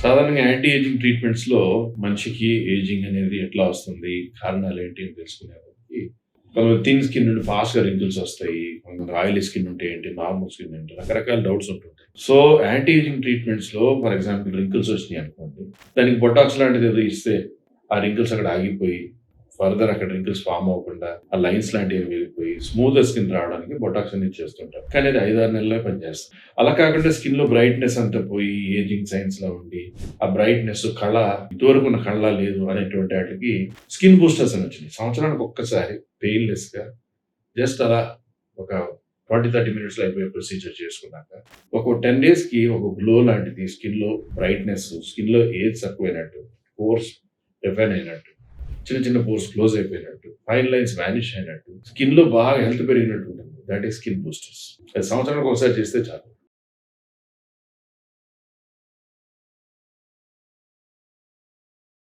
సాధారణంగా anti aging ట్రీట్మెంట్స్‌లో మనిషికి ageing అనేది ఎట్లా వస్తుంది? కారణాలేంటి అని తెలుసుకునేదానికి కొంతమంది థిన్ స్కిన్ నుండి ఫాస్ట్‌గా రింకిల్స్ వస్తాయి. కొంతమంది ఆయిలీ స్కిన్ ఉంటే ఏంటి? నార్మల్ స్కిన్ ఏంటి? రకరకాల డౌట్స్ ఉంటుంటాయి. సో, యాంటీ ఏజింగ్ ట్రీట్మెంట్స్‌లో ఫర్ ఎగ్జాంపుల్ రింకిల్స్ వచ్చినాయి అనుకోండి. దానికి బొటాక్స్ లాంటిది ఏదో ఇస్తే ఆ రింకిల్స్ అక్కడ ఆగిపోయి ఫర్దర్ అక్కడ రింకిల్స్ ఫార్మ్ అవ్వకుండా ఆ లైన్స్ లాంటివి వెళ్ళిపోయి స్మూతర్ స్కిన్ రావడానికి బొటాక్స్ అనేది చేస్తుంటారు. కానీ అది 5, 6 నెలలే పనిచేస్తుంది. అలా కాకుండా స్కిన్‌లో బ్రైట్‌నెస్ అంతా పోయి ఏజింగ్ సైన్స్‌లా ఉండి ఆ బ్రైట్‌నెస్ కళ ఇదివరకు ఉన్న కళలా లేదు అనేటువంటి ఆటిలకి స్కిన్ బూస్టర్స్ అని వచ్చినాయి. సంవత్సరానికి ఒక్కసారి పెయిన్‌లెస్‌గా జస్ట్ అలా ఒక 20, 30 మినిట్స్‌లో అయిపోయే ప్రొసీజర్ చేసుకున్నాక ఒక 10 డేస్‌కి ఒక గ్లో లాంటిది స్కిన్‌లో బ్రైట్‌నెస్, స్కిన్‌లో ఏజ్ తక్కువైనట్టు, పోర్స్ రిఫైన్ అయినట్టు, చిన్న చిన్న పోర్స్ క్లోజ్ అయిపోయినట్టు, ఫైన్ లైన్స్ వానిష్ అయినట్టు, స్కిన్‌లో బాగా హెల్త్ పెరిగినట్టు ఉంటుంది. That is skin boosters. అది సంవత్సరానికి ఒకసారి చేస్తే చాలు.